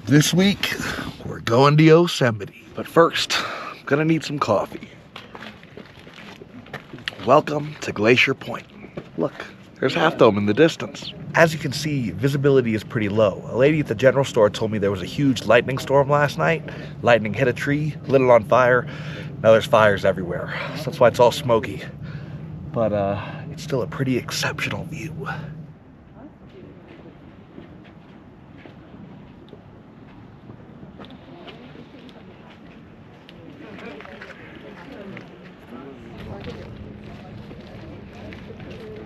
This week, we're going to Yosemite. But first, I'm gonna need some coffee. Welcome to Glacier Point. Look, there's Half Dome in the distance. As you can see, visibility is pretty low. A lady at the general store told me there was a huge lightning storm last night. Lightning hit a tree, lit it on fire. Now there's fires everywhere. So that's why it's all smoky. But it's still a pretty exceptional view.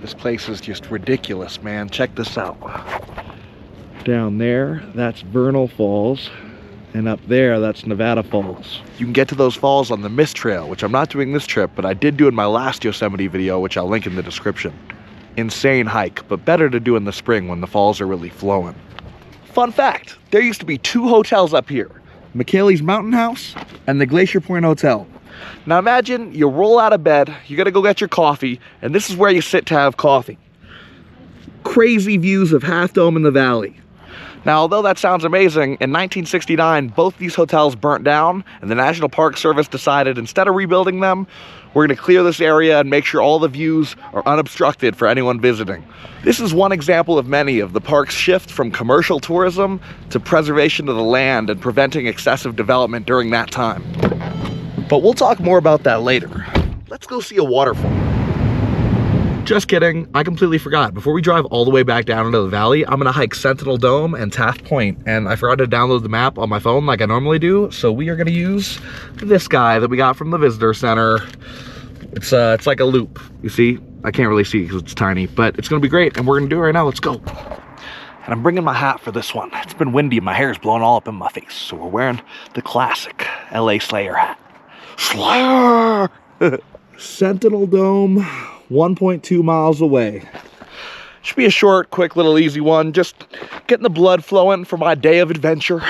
This place is just ridiculous, man. Check this out. Down there, that's Vernal Falls. And up there, that's Nevada Falls. You can get to those falls on the Mist Trail, which I'm not doing this trip, but I did do in my last Yosemite video, which I'll link in the description. Insane hike, but better to do in the spring when the falls are really flowing. Fun fact, there used to be 2 hotels up here. McKaylee's Mountain House and the Glacier Point Hotel. Now imagine you roll out of bed, you gotta go get your coffee, and this is where you sit to have coffee. Crazy views of Half Dome in the valley. Now, although that sounds amazing, in 1969, both these hotels burnt down, and the National Park Service decided instead of rebuilding them, we're gonna clear this area and make sure all the views are unobstructed for anyone visiting. This is one example of many of the park's shift from commercial tourism to preservation of the land and preventing excessive development during that time. But we'll talk more about that later. Let's go see a waterfall. Just kidding, I completely forgot. Before we drive all the way back down into the valley, I'm gonna hike Sentinel Dome and Taft Point, and I forgot to download the map on my phone like I normally do, so we are gonna use this guy that we got from the visitor center. It's like a loop, you see? I can't really see because it's tiny, but it's gonna be great, and we're gonna do it right now. Let's go. And I'm bringing my hat for this one. It's been windy and my hair's blown all up in my face, so we're wearing the classic LA Slayer hat. Slayer! Sentinel Dome, 1.2 miles away. Should be a short, quick, little easy one. Just getting the blood flowing for my day of adventure.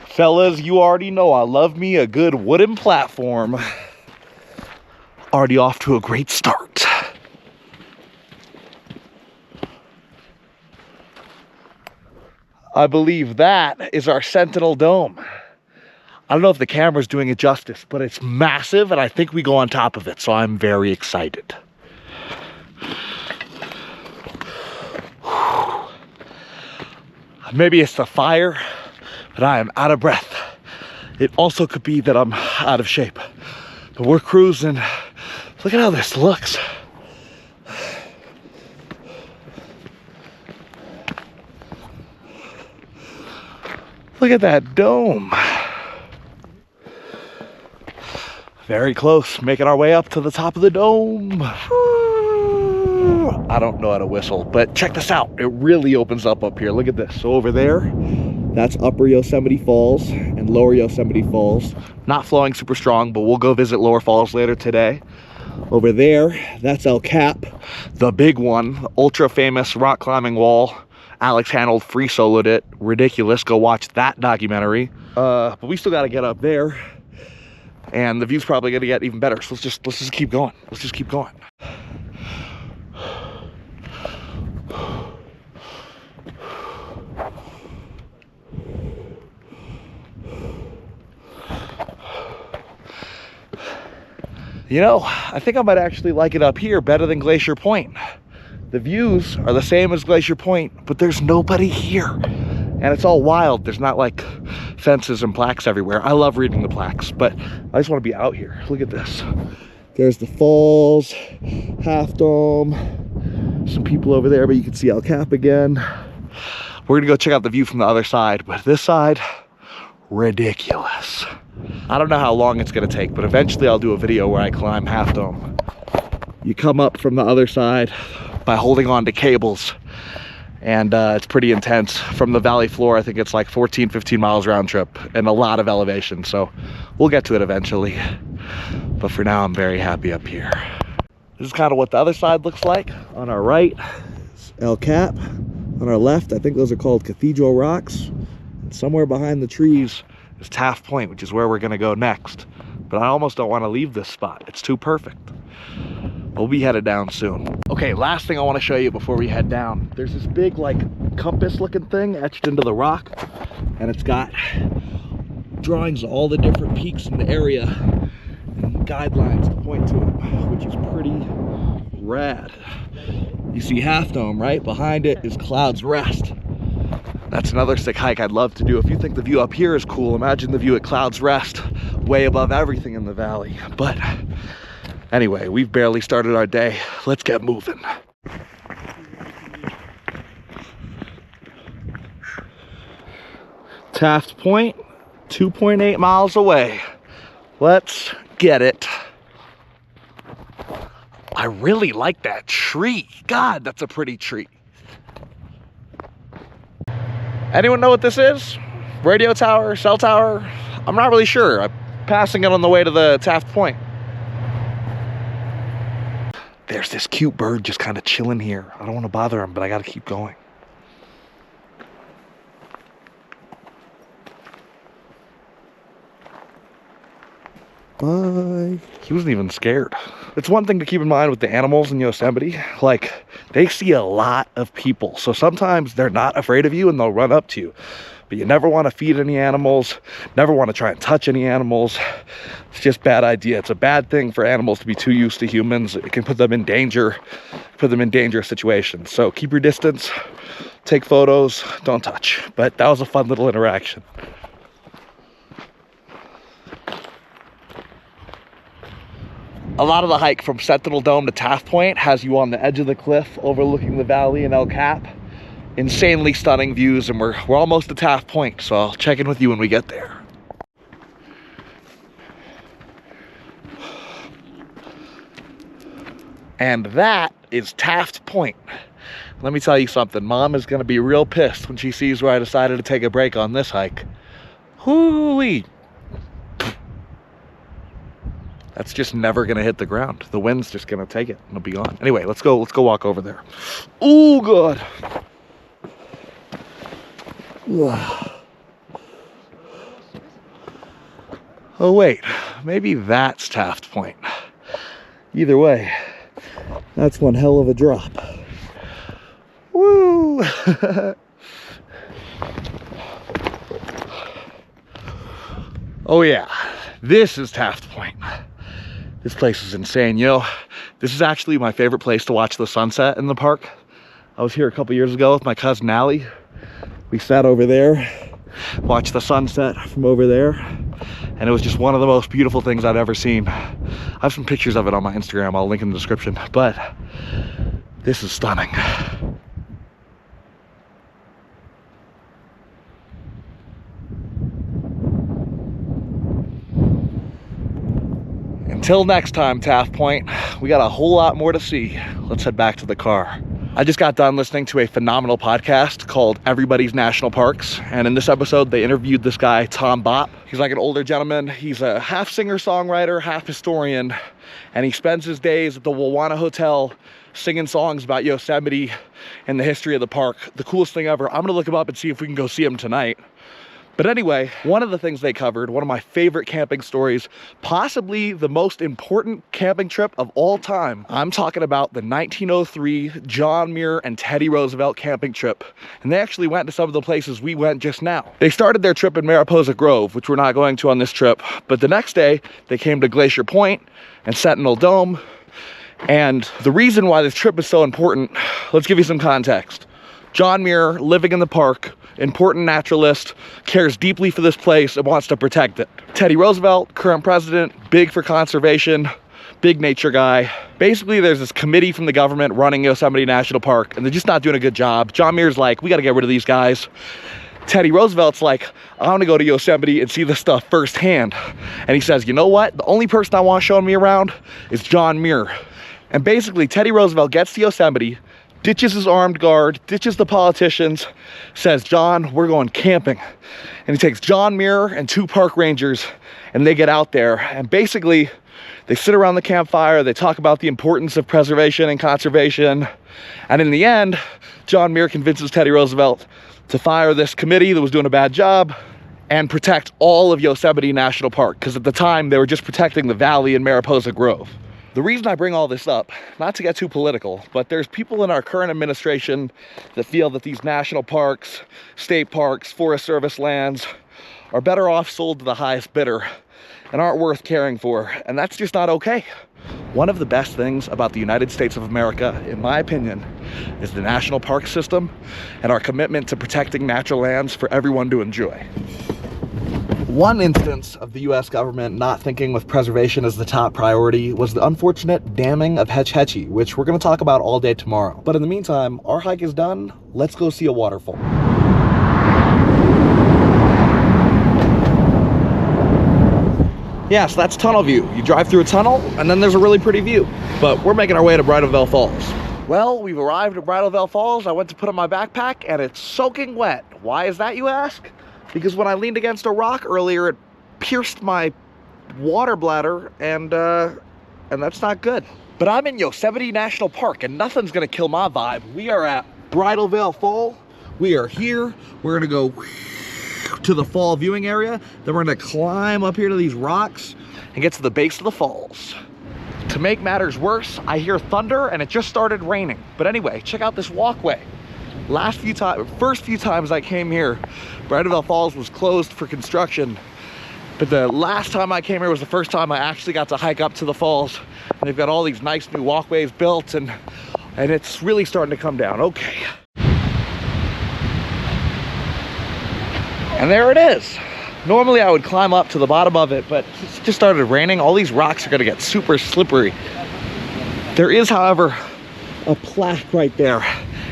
Fellas, you already know I love me a good wooden platform. Already off to a great start. I believe that is our Sentinel Dome. I don't know if the camera's doing it justice, but it's massive and I think we go on top of it, so I'm very excited. Maybe it's the fire, but I am out of breath. It also could be that I'm out of shape, but we're cruising. Look at how this looks. Look at that dome. Very close, making our way up to the top of the dome. I don't know how to whistle, but check this out. It really opens up here. Look at this. So over there, that's Upper Yosemite Falls and Lower Yosemite Falls. Not flowing super strong, but we'll go visit Lower Falls later today. Over there, that's El Cap, the big one, ultra famous rock climbing wall. Alex Honnold free soloed it. Ridiculous. Go watch that documentary. But we still got to get up there. And the view's probably gonna get even better. So let's just keep going. Let's just keep going. You know, I think I might actually like it up here better than Glacier Point. The views are the same as Glacier Point, but there's nobody here. And it's all wild. There's not like fences and plaques everywhere. I love reading the plaques, but I just want to be out here. Look at this. There's the falls, Half Dome, some people over there, but you can see El Cap again. We're gonna go check out the view from the other side, but this side, ridiculous. I don't know how long it's gonna take, but eventually I'll do a video where I climb Half Dome. You come up from the other side by holding on to cables, and it's pretty intense. From the valley floor, I think it's like 14-15 miles round trip and a lot of elevation, so we'll get to it eventually. But for now, I'm very happy up here. This is kind of what the other side looks like. On our right is El Cap. On our left, I think those are called Cathedral rocks. And somewhere behind the trees is Taft Point, which is where we're gonna go next. But I almost don't want to leave this spot. It's too perfect. We'll be headed down soon. Okay, last thing I want to show you before we head down. There's this big like compass looking thing etched into the rock. and it's got drawings of all the different peaks in the area and guidelines to point to them, which is pretty rad. You see Half Dome, right? Behind it is Cloud's Rest. That's another sick hike I'd love to do. If you think the view up here is cool, imagine the view at Cloud's Rest, way above everything in the valley. But anyway, we've barely started our day. Let's get moving. Taft Point, 2.8 miles away. Let's get it. I really like that tree. God, that's a pretty tree. Anyone know what this is? Radio tower, cell tower? I'm not really sure. I'm passing it on the way to the Taft Point. There's this cute bird just kind of chilling here. I don't want to bother him, but I got to keep going. Bye. He wasn't even scared. It's one thing to keep in mind with the animals in Yosemite. Like, they see a lot of people. So sometimes they're not afraid of you and they'll run up to you. But you never want to feed any animals, never want to try and touch any animals. It's just a bad idea. It's a bad thing for animals to be too used to humans. It can put them in danger, put them in dangerous situations. So keep your distance, take photos, don't touch. But that was a fun little interaction. A lot of the hike from Sentinel Dome to Taft Point has you on the edge of the cliff overlooking the valley in El Cap. Insanely stunning views, and we're almost to Taft Point, so I'll check in with you when we get there. And that is Taft Point. Let me tell you something, Mom is gonna be real pissed when she sees where I decided to take a break on this hike. Hoo-wee. That's just never gonna hit the ground. The wind's just gonna take it and it'll be gone. Anyway, let's go walk over there. Oh God. Oh wait, maybe that's Taft Point. Either way, that's one hell of a drop. Woo! Oh yeah, this is Taft Point. This place is insane. You know, this is actually my favorite place to watch the sunset in the park. I was here a couple years ago with my cousin Allie. We sat over there, watched the sunset from over there, and it was just one of the most beautiful things I've ever seen. I have some pictures of it on my Instagram. I'll link in the description, but this is stunning. Until next time, Taft Point, we got a whole lot more to see. Let's head back to the car. I just got done listening to a phenomenal podcast called Everybody's National Parks. And in this episode, they interviewed this guy, Tom Bopp. He's like an older gentleman. He's a half singer-songwriter, half historian. And he spends his days at the Wawana Hotel singing songs about Yosemite and the history of the park. The coolest thing ever. I'm gonna look him up and see if we can go see him tonight. But anyway, one of the things they covered, one of my favorite camping stories, possibly the most important camping trip of all time. I'm talking about the 1903 John Muir and Teddy Roosevelt camping trip. And they actually went to some of the places we went just now. They started their trip in Mariposa Grove, which we're not going to on this trip. But the next day, they came to Glacier Point and Sentinel Dome. And the reason why this trip is so important, let's give you some context. John Muir, living in the park, important naturalist, cares deeply for this place and wants to protect it. Teddy Roosevelt, current president, big for conservation, big nature guy. Basically, there's this committee from the government running Yosemite National Park, and they're just not doing a good job. John Muir's like, we gotta get rid of these guys. Teddy Roosevelt's like, I want to go to Yosemite and see this stuff firsthand. And he says, you know what? The only person I want showing me around is John Muir. And basically, Teddy Roosevelt gets to Yosemite, ditches his armed guard, ditches the politicians, says, John, we're going camping. And he takes John Muir and 2 park rangers, and they get out there. And basically, they sit around the campfire, they talk about the importance of preservation and conservation. And in the end, John Muir convinces Teddy Roosevelt to fire this committee that was doing a bad job and protect all of Yosemite National Park. Because at the time, they were just protecting the valley in Mariposa Grove. The reason I bring all this up, not to get too political, but there's people in our current administration that feel that these national parks, state parks, Forest Service lands are better off sold to the highest bidder and aren't worth caring for, and that's just not okay. One of the best things about the United States of America, in my opinion, is the national park system and our commitment to protecting natural lands for everyone to enjoy. One instance of the US government not thinking with preservation as the top priority was the unfortunate damming of Hetch Hetchy, which we're going to talk about all day tomorrow. But in the meantime, our hike is done. Let's go see a waterfall. Yeah, so that's tunnel view. You drive through a tunnel and then there's a really pretty view. But we're making our way to Bridal Falls. Well, we've arrived at Bridal Falls. I went to put on my backpack and it's soaking wet. Why is that, you ask? Because when I leaned against a rock earlier, it pierced my water bladder and that's not good. But I'm in Yosemite National Park and nothing's gonna kill my vibe. We are at Bridal Fall. We are here. We're gonna go to the fall viewing area, then we're gonna climb up here to these rocks and get to the base of the falls. To make matters worse, I hear thunder and it just started raining. But anyway, check out this walkway. First few times I came here, Bridal Falls was closed for construction. But the last time I came here was the first time I actually got to hike up to the falls. And they've got all these nice new walkways built and it's really starting to come down. Okay. And there it is. Normally I would climb up to the bottom of it, but it just started raining. All these rocks are gonna get super slippery. There is, however, a plaque right there,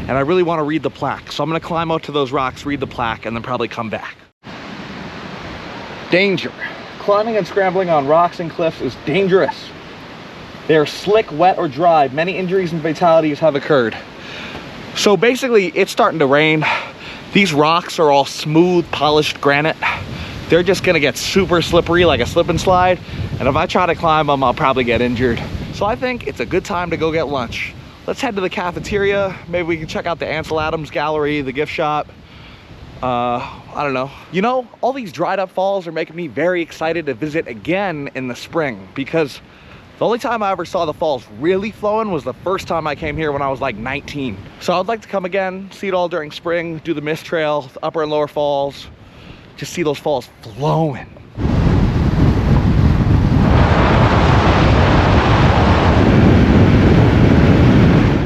and I really wanna read the plaque. So I'm gonna climb up to those rocks, read the plaque, and then probably come back. Danger. Climbing and scrambling on rocks and cliffs is dangerous. They are slick, wet, or dry. Many injuries and fatalities have occurred. So basically, it's starting to rain. These rocks are all smooth, polished granite. They're just gonna get super slippery like a slip and slide. And if I try to climb them, I'll probably get injured. So I think it's a good time to go get lunch. Let's head to the cafeteria. Maybe we can check out the Ansel Adams Gallery, the gift shop. I don't know. You know, all these dried up falls are making me very excited to visit again in the spring, because the only time I ever saw the falls really flowing was the first time I came here when I was like 19. So I'd like to come again, see it all during spring, do the mist trail, the upper and lower falls, just see those falls flowing.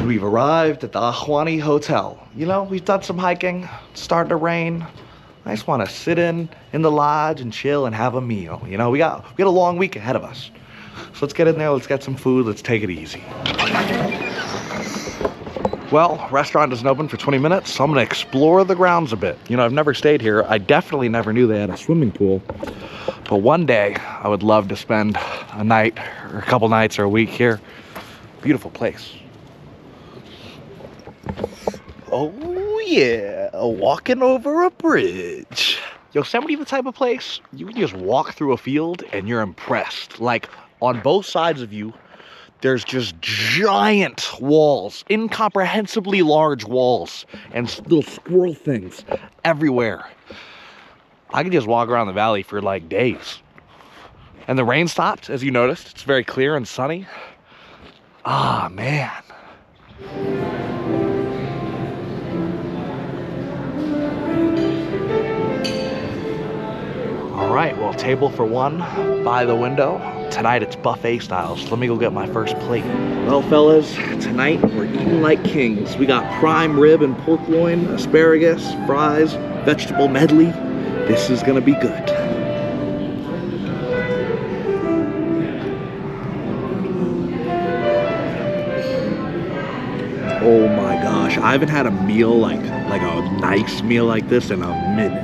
We've arrived at the Ahwahnee Hotel. You know, we've done some hiking, it's starting to rain. I just want to sit in the lodge and chill and have a meal. You know, we got a long week ahead of us. So let's get in there, let's get some food, let's take it easy. Well, restaurant isn't open for 20 minutes, so I'm gonna explore the grounds a bit. You know, I've never stayed here. I definitely never knew they had a swimming pool. But one day, I would love to spend a night, or a couple nights, or a week here. Beautiful place. Oh yeah, walking over a bridge. Yosemite the type of place, you can just walk through a field and you're impressed. Like, on both sides of you, there's just giant walls, incomprehensibly large walls, and little squirrel things everywhere. I could just walk around the valley for like days. And the rain stopped, as you noticed. It's very clear and sunny. Ah, man. All right, well, table for one by the window. Tonight it's buffet style, so let me go get my first plate. Well, fellas, tonight we're eating like kings. We got prime rib and pork loin, asparagus, fries, vegetable medley. This is gonna be good. Oh my gosh, I haven't had a meal like a nice meal like this in a minute.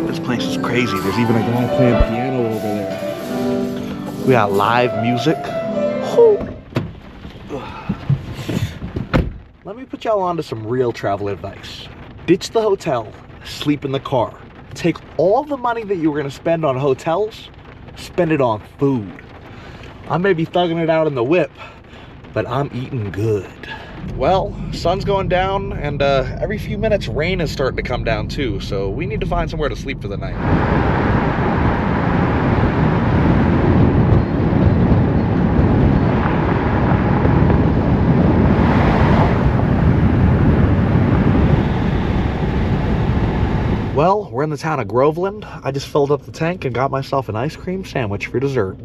This place is crazy. There's even a guy playing piano over there. We got live music. Let me put y'all on to some real travel advice. Ditch the hotel, sleep in the car. Take all the money that you were gonna spend on hotels, spend it on food. I may be thugging it out in the whip, but I'm eating good. Well, sun's going down, and every few minutes rain is starting to come down too, so we need to find somewhere to sleep for the night. in the town of Groveland. I just filled up the tank and got myself an ice cream sandwich for dessert.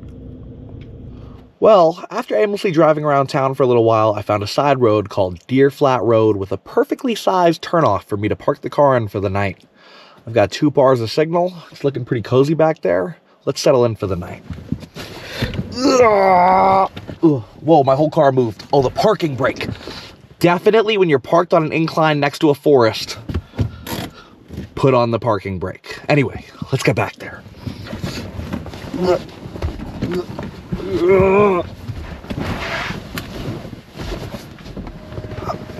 Well, after aimlessly driving around town for a little while, I found a side road called Deer Flat Road with a perfectly sized turnoff for me to park the car in for the night. I've got 2 bars of signal. It's looking pretty cozy back there. Let's settle in for the night. Whoa, my whole car moved. Oh, the parking brake. Definitely when you're parked on an incline next to a forest, put on the parking brake. Anyway, let's get back there.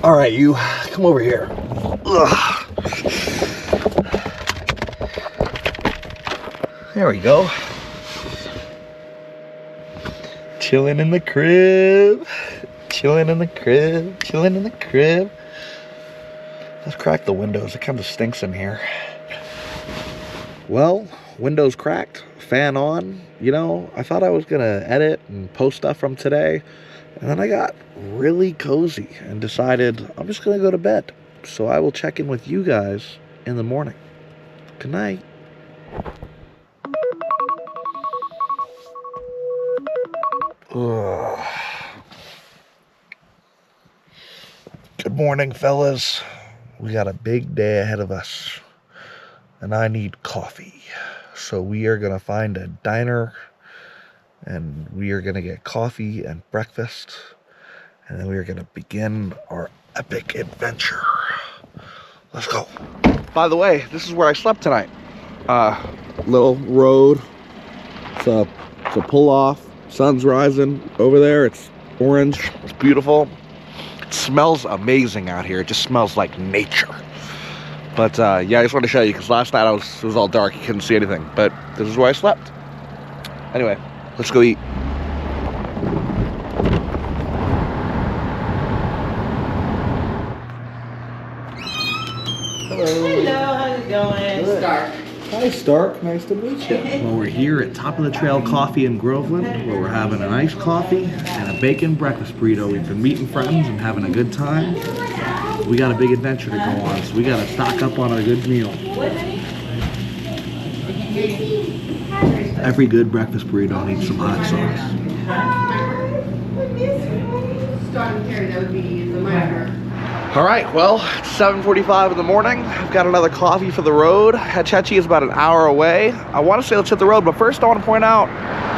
All right, you, come over here. There we go. Chilling in the crib. Chilling in the crib. Chilling in the crib. Let's crack the windows. It kind of stinks in here. Well, windows cracked, fan on. You know, I thought I was gonna edit and post stuff from today, and then I got really cozy and decided I'm just gonna go to bed. So I will check in with you guys in the morning. Good night. Ugh. Good morning, fellas. We got a big day ahead of us, and I need coffee. So we are gonna find a diner, and we are gonna get coffee and breakfast, and then we are gonna begin our epic adventure. Let's go. By the way, this is where I slept tonight. Little road. It's a pull off. Sun's rising over there. It's orange. It's beautiful. It smells amazing out here. It just smells like nature. But yeah, I just wanted to show you because last night it was all dark. You couldn't see anything. But this is where I slept. Anyway, let's go eat. Hello, how's it going? Good. Stark. Hi, Stark. Nice to meet you. Well, we're here at Top of the Trail Coffee in Groveland, where we're having an iced coffee and a bacon breakfast burrito. We've been meeting friends and having a good time. We got a big adventure to go on, so we got to stock up on a good meal. Every good breakfast burrito needs some hot sauce. All right, well, it's 7:45 in the morning. I've got another coffee for the road. Hetch Hetchy is about an hour away. I want to say let's hit the road, but first I want to point out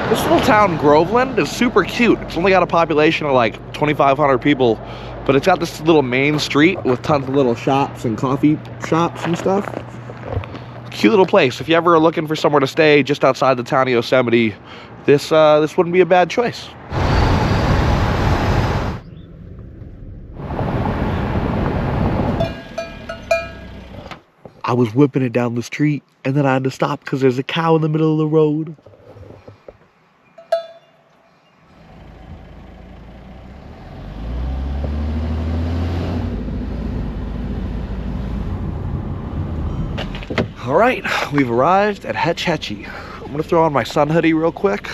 this little town, Groveland, is super cute. It's only got a population of like 2,500 people, but it's got this little main street with tons of little shops and coffee shops and stuff. Cute little place. If you ever are looking for somewhere to stay just outside the town of Yosemite, this wouldn't be a bad choice. I was whipping it down the street, and then I had to stop because there's a cow in the middle of the road. All right, we've arrived at Hetch Hetchy. I'm gonna throw on my sun hoodie real quick.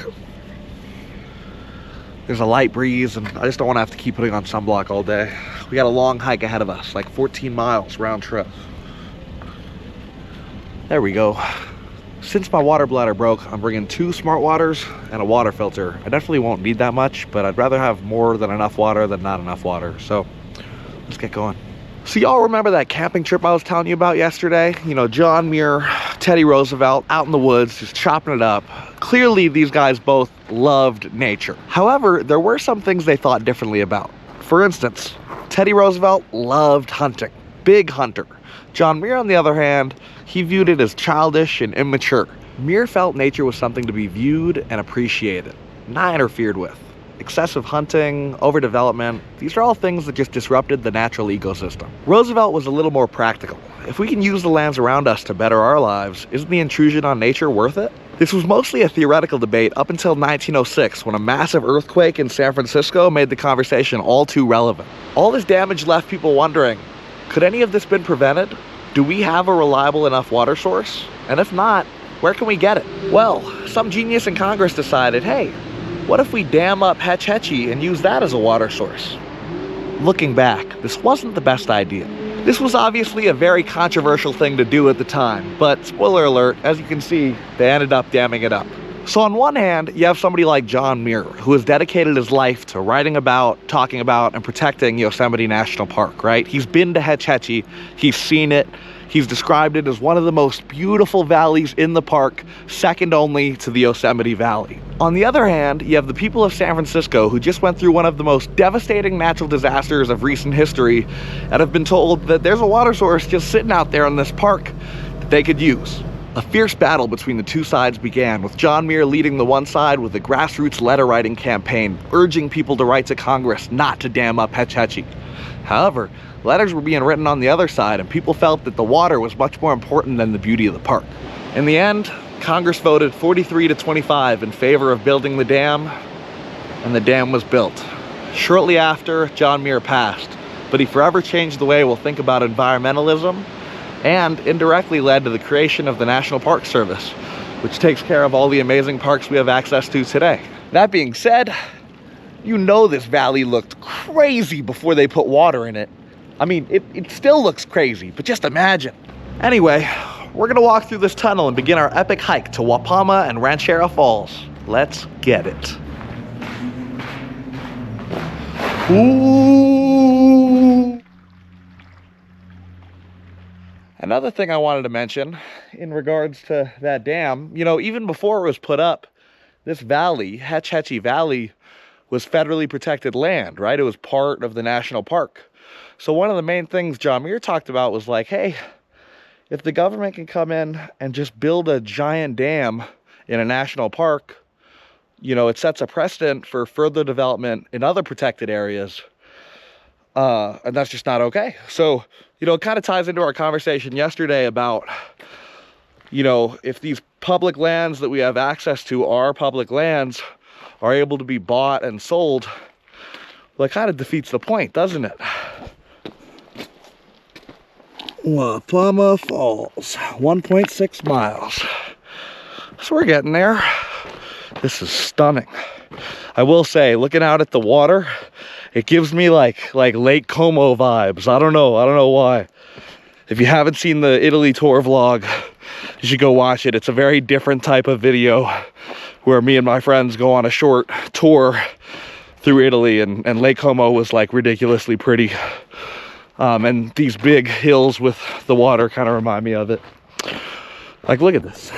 There's a light breeze, and I just don't wanna have to keep putting on sunblock all day. We got a long hike ahead of us, like 14 miles round trip. There we go. Since my water bladder broke, I'm bringing 2 smart waters and a water filter. I definitely won't need that much, but I'd rather have more than enough water than not enough water. So let's get going. So y'all remember that camping trip I was telling you about yesterday? You know, John Muir, Teddy Roosevelt, out in the woods, just chopping it up. Clearly these guys both loved nature. However, there were some things they thought differently about. For instance, Teddy Roosevelt loved hunting, big hunter. John Muir, on the other hand, he viewed it as childish and immature. Muir felt nature was something to be viewed and appreciated, not interfered with. Excessive hunting, overdevelopment, these are all things that just disrupted the natural ecosystem. Roosevelt was a little more practical. If we can use the lands around us to better our lives, isn't the intrusion on nature worth it? This was mostly a theoretical debate up until 1906, when a massive earthquake in San Francisco made the conversation all too relevant. All this damage left people wondering, could any of this been prevented? Do we have a reliable enough water source? And if not, where can we get it? Well, some genius in Congress decided, hey, what if we dam up Hetch Hetchy and use that as a water source? Looking back, this wasn't the best idea. This was obviously a very controversial thing to do at the time, but spoiler alert, as you can see, they ended up damming it up. So on one hand, you have somebody like John Muir, who has dedicated his life to writing about, talking about, and protecting Yosemite National Park, right? He's been to Hetch Hetchy, he's seen it, he's described it as one of the most beautiful valleys in the park, second only to the Yosemite Valley. On the other hand, you have the people of San Francisco who just went through one of the most devastating natural disasters of recent history and have been told that there's a water source just sitting out there in this park that they could use. A fierce battle between the two sides began, with John Muir leading the one side with a grassroots letter writing campaign, urging people to write to Congress not to dam up Hetch Hetchy. However, letters were being written on the other side, and people felt that the water was much more important than the beauty of the park. In the end, Congress voted 43-25 in favor of building the dam, and the dam was built. Shortly after, John Muir passed, but he forever changed the way we'll think about environmentalism, and indirectly led to the creation of the National Park Service, which takes care of all the amazing parks we have access to today. That being said, you know this valley looked crazy before they put water in it. I mean, it still looks crazy, but just imagine. Anyway, we're gonna walk through this tunnel and begin our epic hike to Wapama and Ranchera Falls. Let's get it. Ooh. Another thing I wanted to mention in regards to that dam, you know, even before it was put up, this valley, Hetch Hetchy Valley, was federally protected land, right? It was part of the national park. So one of the main things John Muir talked about was like, hey, if the government can come in and just build a giant dam in a national park, you know, it sets a precedent for further development in other protected areas. And that's just not okay. So, you know, it kind of ties into our conversation yesterday about, you know, if these public lands that we have access to are public lands, are able to be bought and sold, well, it kind of defeats the point, doesn't it? Wapama Falls, 1.6 miles. So we're getting there. This is stunning. I will say, looking out at the water, it gives me like Lake Como vibes. I don't know why. If you haven't seen the Italy tour vlog, you should go watch it. It's a very different type of video where me and my friends go on a short tour through Italy, and Lake Como was like ridiculously pretty. And these big hills with the water kind of remind me of it. Like, look at this.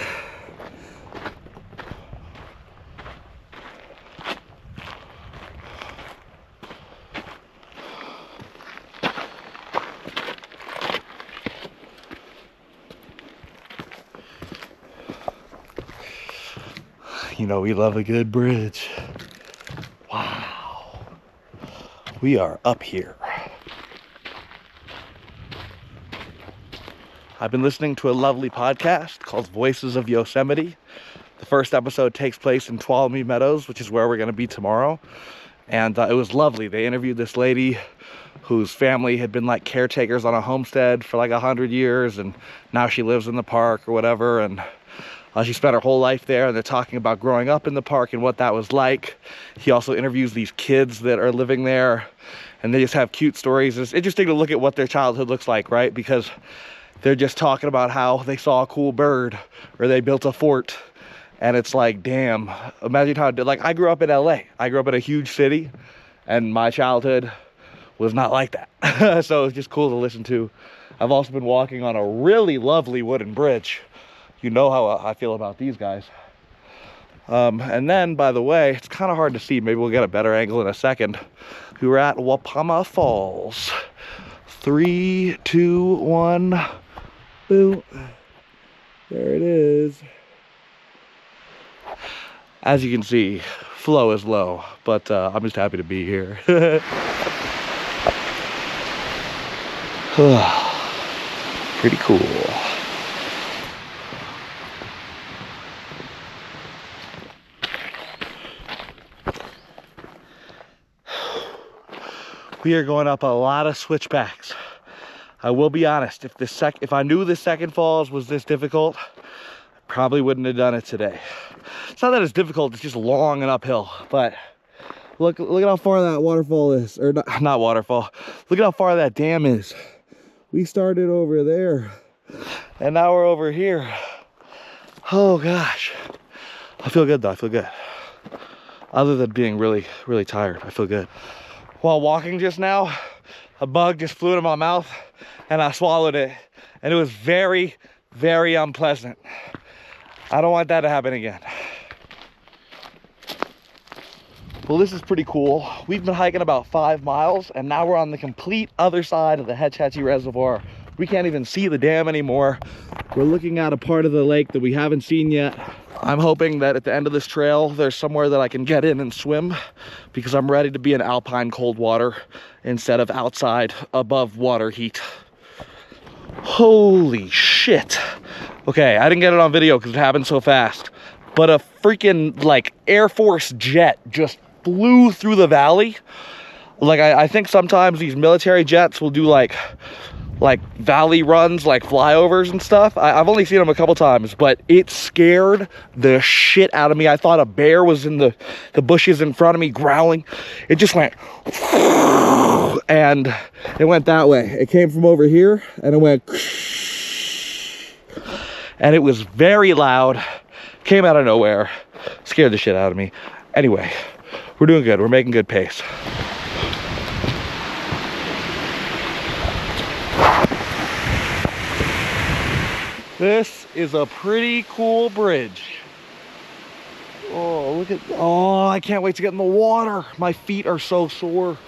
You know, we love a good bridge. Wow. We are up here. I've been listening to a lovely podcast called Voices of Yosemite. The first episode takes place in Tuolumne Meadows, which is where we're going to be tomorrow. And it was lovely. They interviewed this lady whose family had been like caretakers on a homestead for like 100 years. And now she lives in the park or whatever. And she spent her whole life there, and they're talking about growing up in the park and what that was like. He also interviews these kids that are living there, and they just have cute stories. It's interesting to look at what their childhood looks like, right? Because they're just talking about how they saw a cool bird or they built a fort. And it's like, damn, imagine how, like, I grew up in LA. I grew up in a huge city, and my childhood was not like that. So it's just cool to listen to. I've also been walking on a really lovely wooden bridge. You know how I feel about these guys. And then, by the way, it's kind of hard to see. Maybe we'll get a better angle in a second. We were at Wapama Falls. 3, 2, 1. Boo. There it is. As you can see, flow is low, but I'm just happy to be here. Pretty cool. We are going up a lot of switchbacks. I will be honest, if I knew the second falls was this difficult, I probably wouldn't have done it today. It's not that it's difficult, it's just long and uphill. But look at how far that waterfall is, or not waterfall. Look at how far that dam is. We started over there and now we're over here. Oh gosh. I feel good though, I feel good. Other than being really, really tired, I feel good. While walking just now, a bug just flew into my mouth and I swallowed it. And it was very, very unpleasant. I don't want that to happen again. Well, this is pretty cool. We've been hiking about 5 miles and now we're on the complete other side of the Hetch Hetchy Reservoir. We can't even see the dam anymore. We're looking at a part of the lake that we haven't seen yet. I'm hoping that at the end of this trail, there's somewhere that I can get in and swim because I'm ready to be in alpine cold water instead of outside above water heat. Holy shit. Okay, I didn't get it on video because it happened so fast, but a freaking like Air Force jet just flew through the valley. Like I think sometimes these military jets will do like valley runs, like flyovers and stuff. I've only seen them a couple times, but it scared the shit out of me. I thought a bear was in the bushes in front of me growling. It just went, and it went that way. It came from over here and it went, and it was very loud, came out of nowhere, scared the shit out of me. Anyway, we're doing good. We're making good pace. This is a pretty cool bridge. Oh, look at, oh, I can't wait to get in the water. My feet are so sore.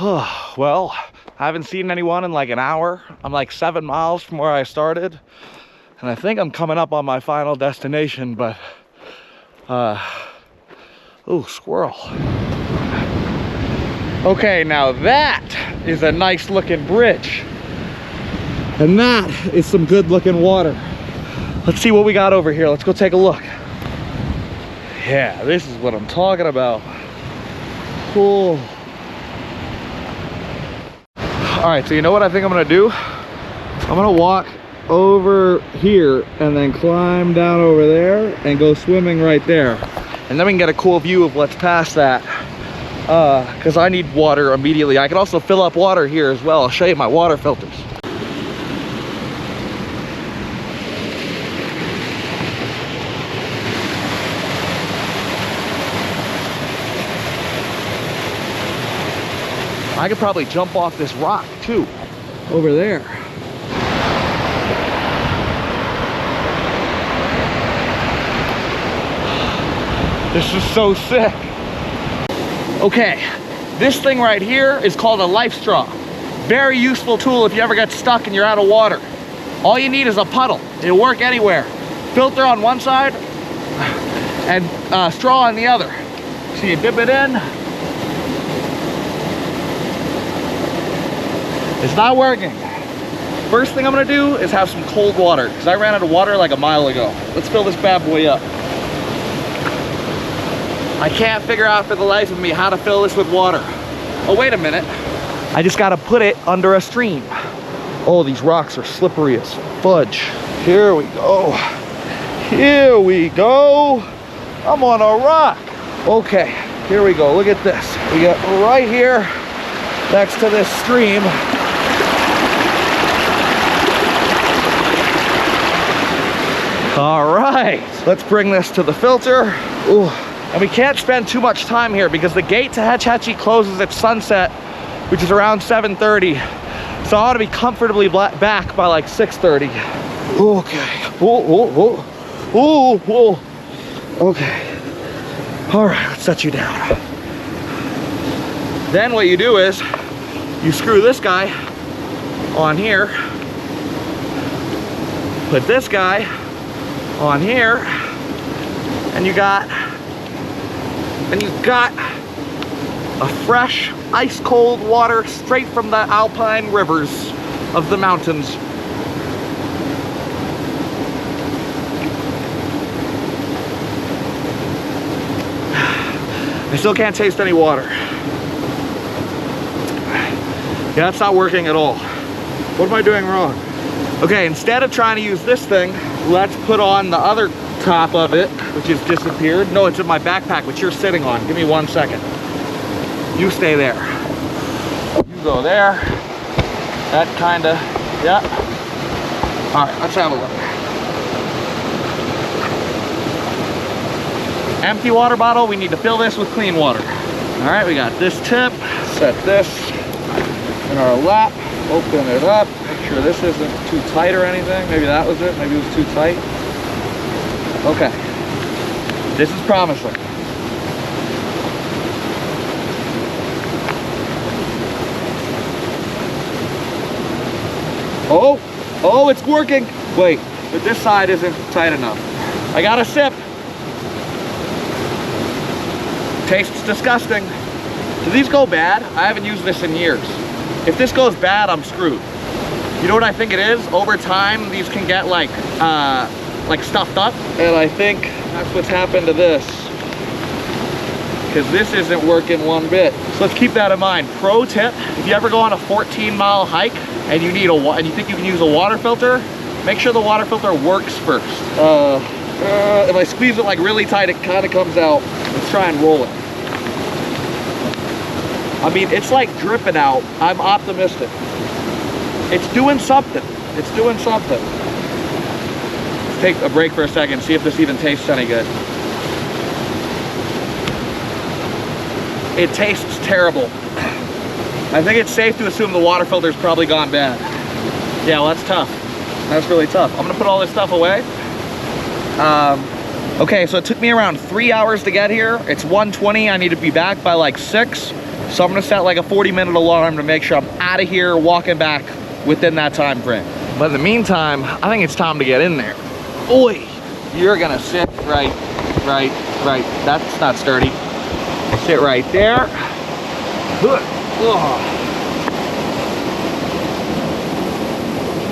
Well, I haven't seen anyone in like an hour. I'm like 7 miles from where I started. And I think I'm coming up on my final destination, but, oh, squirrel. Okay, now that is a nice looking bridge. And that is some good looking water. Let's see what we got over here. Let's go take a look. Yeah, this is what I'm talking about. Cool. All right, so you know what I think I'm gonna do? I'm gonna walk over here and then climb down over there and go swimming right there. And then we can get a cool view of what's past that. Because I need water immediately. I can also fill up water here as well. I'll show you my water filters. I could probably jump off this rock too, over there. This is so sick. Okay, this thing right here is called a life straw. Very useful tool if you ever get stuck and you're out of water. All you need is a puddle. It'll work anywhere. Filter on one side and straw on the other. So you dip it in. It's not working. First thing I'm gonna do is have some cold water because I ran out of water like a mile ago. Let's fill this bad boy up. I can't figure out for the life of me how to fill this with water. Oh, wait a minute. I just gotta put it under a stream. Oh, these rocks are slippery as fudge. Here we go. Here we go. I'm on a rock. Okay, here we go. Look at this. We get right here next to this stream. All right, let's bring this to the filter. Ooh. And we can't spend too much time here because the gate to Hetch Hetchy closes at sunset, which is around 7:30. So I ought to be comfortably back by like 6:30. Okay. Whoa, whoa, whoa. Whoa, whoa. Okay. All right, let's set you down. Then what you do is you screw this guy on here, put this guy on here, and you got a fresh ice cold water straight from the alpine rivers of the mountains. I still can't taste any water. Yeah, that's not working at all. What am I doing wrong? Okay, instead of trying to use this thing, let's put on the other top of it, which has disappeared. No, it's in my backpack, which you're sitting on. Give me 1 second. You stay there. You go there. That kind of Yeah. All right, let's have a look. Empty water bottle, we need to fill this with clean water. All right, we got this tip. Set this in our lap, open it up, make sure this isn't too tight or anything. Maybe that was it, maybe it was too tight. Okay, this is promising. Oh, it's working. Wait, but this side isn't tight enough. I got a sip. Tastes disgusting. Do these go bad? I haven't used this in years. If this goes bad, I'm screwed. You know what I think it is? Over time, these can get like stuffed up. And I think that's what's happened to this. Because this isn't working one bit. So let's keep that in mind. Pro tip, if you ever go on a 14-mile hike and you need and you think you can use a water filter, make sure the water filter works first. If I squeeze it like really tight, it kind of comes out. Let's try and roll it. I mean, it's like dripping out. I'm optimistic. It's doing something. It's doing something. Let's take a break for a second, see if this even tastes any good. It tastes terrible. I think it's safe to assume the water filter's probably gone bad. Yeah, well, that's tough. That's really tough. I'm gonna put all this stuff away. Okay, so it took me around 3 hours to get here. It's 1:20, I need to be back by like 6. So I'm gonna set like a 40-minute alarm to make sure I'm out of here, walking back within that time frame. But in the meantime, I think it's time to get in there. Oi, you're gonna sit right. That's not sturdy. Sit right there.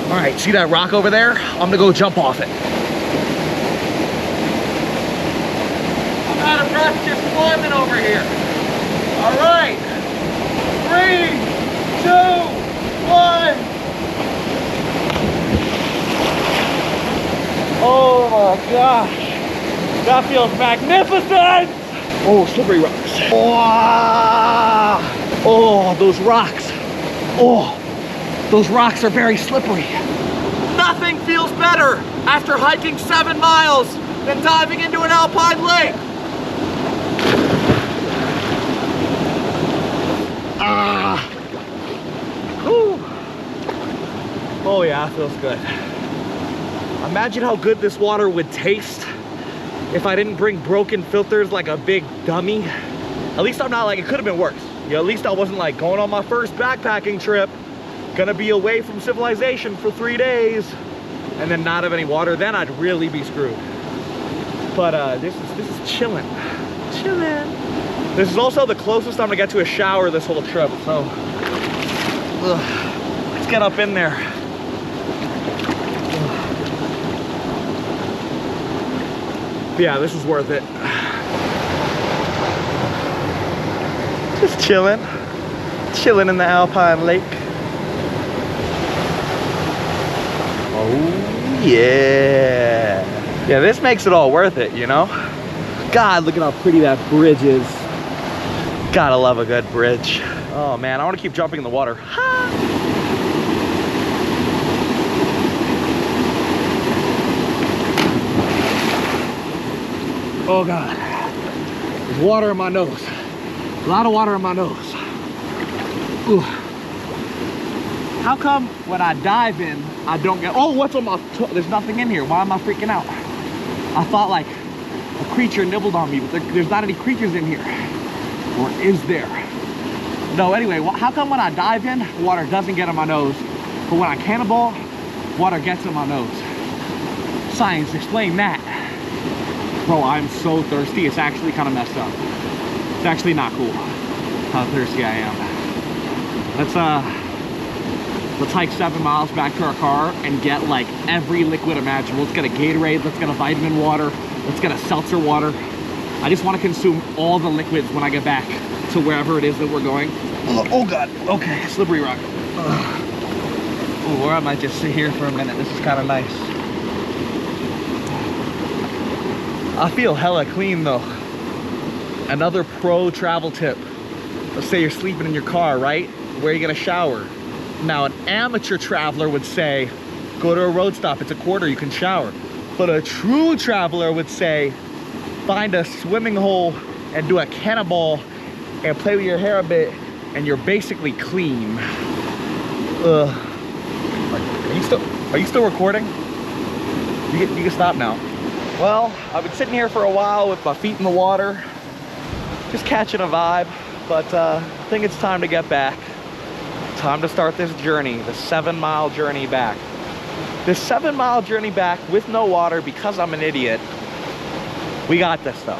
All right, see that rock over there? I'm gonna go jump off it. I'm out of breath just climbing over here. All right, 3, 2, 1. Oh my gosh, that feels magnificent. Oh, slippery rocks. Oh, those rocks. Oh, those rocks are very slippery. Nothing feels better after hiking 7 miles than diving into an alpine lake. Oh yeah, that feels good. Imagine how good this water would taste if I didn't bring broken filters like a big dummy. At least I'm not like, it could have been worse. Yeah, at least I wasn't like going on my first backpacking trip, gonna be away from civilization for 3 days and then not have any water. Then I'd really be screwed. But this is chilling. This is also the closest I'm gonna get to a shower this whole trip. So let's get up in there. But yeah, this is worth it. Just chilling in the alpine lake. Oh yeah. Yeah, this makes it all worth it, you know? God, look at how pretty that bridge is. Gotta love a good bridge. Oh man, I wanna keep jumping in the water. Oh God, there's water in my nose. A lot of water in my nose. Ooh. How come when I dive in, I don't get, oh, what's on my toe? There's nothing in here. Why am I freaking out? I thought like a creature nibbled on me, but there's not any creatures in here. Or is there? No, anyway, how come when I dive in, water doesn't get in my nose, but when I cannonball, water gets in my nose? Science, explain that. Bro, I'm so thirsty. It's actually kind of messed up. It's actually not cool how thirsty I am. Let's hike 7 miles back to our car and get like every liquid imaginable. Let's get a Gatorade, let's get a vitamin water, let's get a seltzer water. I just want to consume all the liquids when I get back to wherever it is that we're going. Oh God, okay, slippery rock. Or I might just sit here for a minute. This is kind of nice. I feel hella clean though. Another pro travel tip. Let's say you're sleeping in your car, right? Where are you gonna shower? Now, an amateur traveler would say, go to a road stop, it's a quarter, you can shower. But a true traveler would say, find a swimming hole and do a cannonball and play with your hair a bit, and you're basically clean. Are you still recording? You can stop now. Well, I've been sitting here for a while with my feet in the water, just catching a vibe, but I think it's time to get back. Time to start this journey, the 7-mile journey back. This 7-mile journey back with no water because I'm an idiot. We got this though.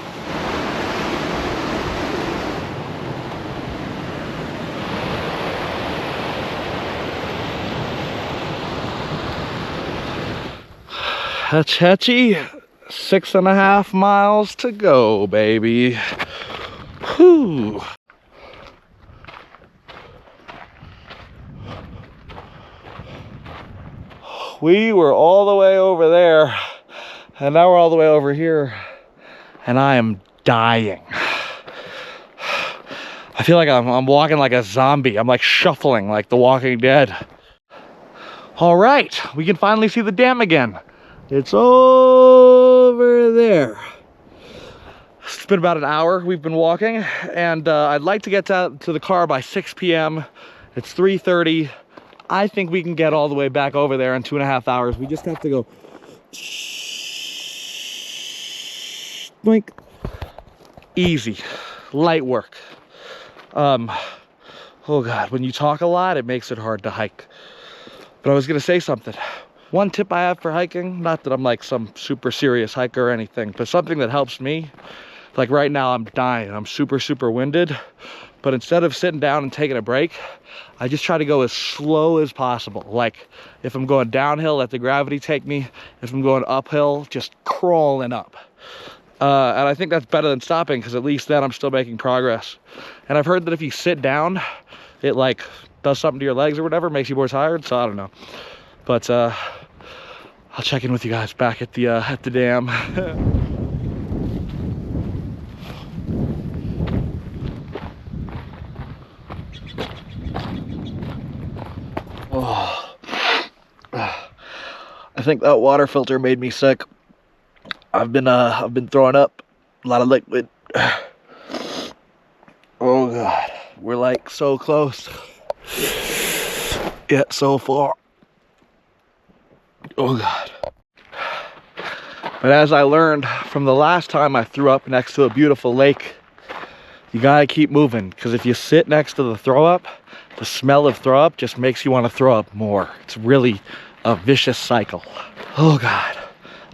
Hetch Hetchy, 6.5 miles to go, baby. Whew. We were all the way over there, and now we're all the way over here, and I am dying. I feel like I'm walking like a zombie. I'm like shuffling like The Walking Dead. All right, we can finally see the dam again. It's over there. It's been about an hour we've been walking, and I'd like to get to the car by 6 p.m. It's 3:30. I think we can get all the way back over there in 2.5 hours. We just have to go blink. Easy, light work. Oh God, when you talk a lot, it makes it hard to hike. But I was gonna say something. One tip I have for hiking, not that I'm like some super serious hiker or anything, but something that helps me. Like right now I'm dying, I'm super winded, but instead of sitting down and taking a break, I just try to go as slow as possible. Like if I'm going downhill, let the gravity take me. If I'm going uphill, just crawling up. And I think that's better than stopping, because at least then I'm still making progress. And I've heard that if you sit down, it like does something to your legs or whatever, makes you more tired, so I don't know. But I'll check in with you guys back at the dam. Oh. I think that water filter made me sick. I've been throwing up a lot of liquid. Oh God, we're like so close, yet so far. Oh God. But as I learned from the last time I threw up next to a beautiful lake, you gotta keep moving, because if you sit next to the throw up, the smell of throw up just makes you want to throw up more. It's really a vicious cycle. Oh God.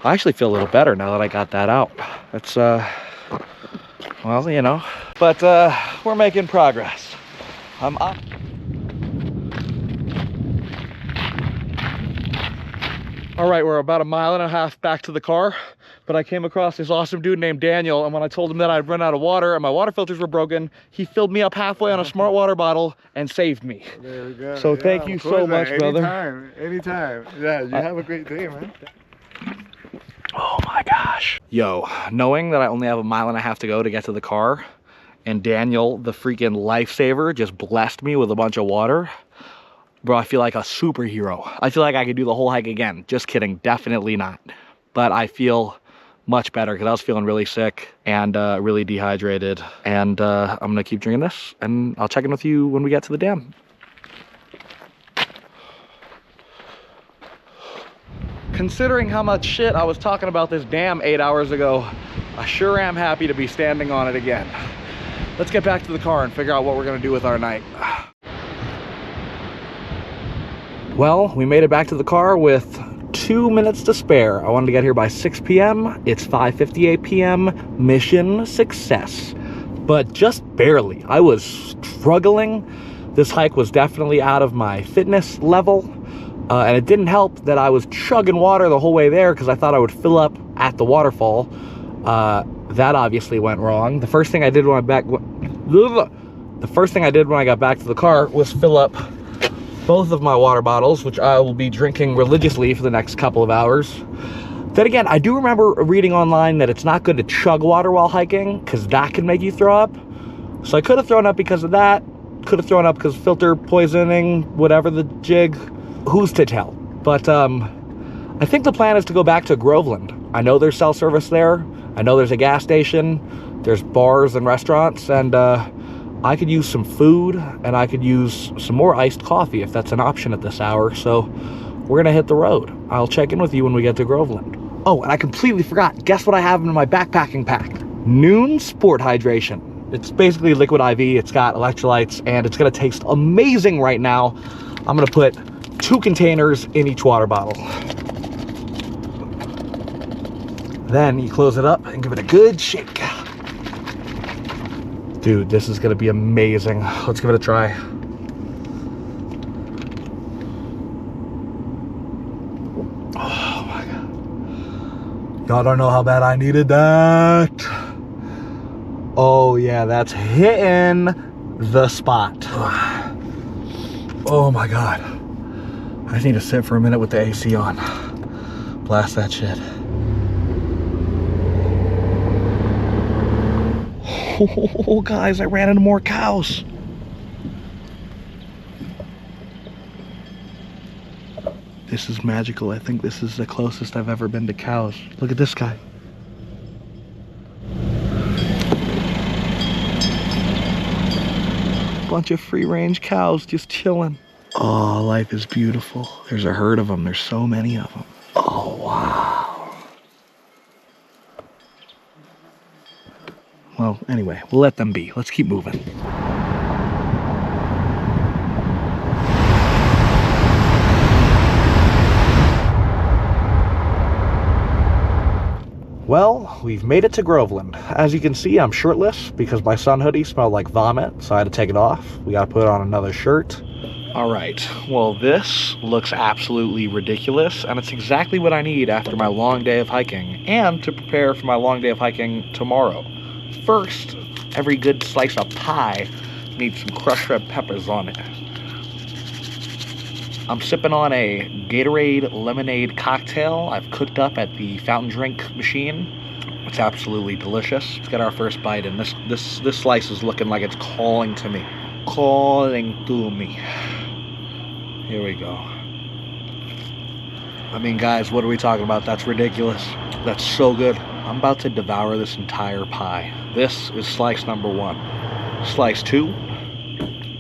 I actually feel a little better now that I got that out. It's well, you know, but we're making progress. I'm up. All right, we're about 1.5 miles back to the car, but I came across this awesome dude named Daniel, and when I told him that I'd run out of water and my water filters were broken, he filled me up halfway on a smart water bottle and saved me. There we go. So thank you so much, brother. Anytime. Yeah, you have a great day, man. Oh my gosh. Yo, knowing that I only have 1.5 miles to go to get to the car, and Daniel, the freaking lifesaver, just blessed me with a bunch of water, bro, I feel like a superhero. I feel like I could do the whole hike again. Just kidding, definitely not. But I feel much better, because I was feeling really sick and really dehydrated. And I'm gonna keep drinking this, and I'll check in with you when we get to the dam. Considering how much shit I was talking about this dam 8 hours ago, I sure am happy to be standing on it again. Let's get back to the car and figure out what we're gonna do with our night. Well, we made it back to the car with 2 minutes to spare. I wanted to get here by 6 p.m. It's 5:58 p.m. Mission success. But just barely. I was struggling. This hike was definitely out of my fitness level. And it didn't help that I was chugging water the whole way there, because I thought I would fill up at the waterfall. That obviously went wrong. The first thing I did when I got back to the car was fill up both of my water bottles, which I will be drinking religiously for the next couple of hours. Then again, I do remember reading online that it's not good to chug water while hiking, because that can make you throw up. So I could have thrown up because of that. could have thrown up because filter poisoning, whatever the jig, who's to tell? But I think the plan is to go back to Groveland. I know there's cell service there. I know there's a gas station. There's bars and restaurants, and I could use some food, and I could use some more iced coffee if that's an option at this hour. So we're gonna hit the road. I'll check in with you when we get to Groveland. Oh, and I completely forgot. Guess what I have in my backpacking pack? Noon Sport Hydration. It's basically liquid IV. It's got electrolytes, and it's gonna taste amazing right now. I'm gonna put 2 containers in each water bottle. Then you close it up and give it a good shake. Dude, this is gonna be amazing. Let's give it a try. Oh my God. Y'all don't know how bad I needed that. Oh yeah, that's hitting the spot. Oh my God. I just need to sit for a minute with the AC on. Blast that shit. Oh, guys, I ran into more cows. This is magical. I think this is the closest I've ever been to cows. Look at this guy. Bunch of free-range cows just chilling. Oh, life is beautiful. There's a herd of them. There's so many of them. Oh, wow. Well, anyway, we'll let them be. Let's keep moving. Well, we've made it to Groveland. As you can see, I'm shirtless because my sun hoodie smelled like vomit, so I had to take it off. We gotta put on another shirt. All right, well, this looks absolutely ridiculous, and it's exactly what I need after my long day of hiking and to prepare for my long day of hiking tomorrow. First, every good slice of pie needs some crushed red peppers on it. I'm sipping on a Gatorade lemonade cocktail I've cooked up at the fountain drink machine. It's absolutely delicious. Let's get our first bite, and this slice is looking like it's calling to me. Calling to me. Here we go. I mean, guys, what are we talking about? That's ridiculous. That's so good. I'm about to devour this entire pie. This is slice number 1. Slice 2.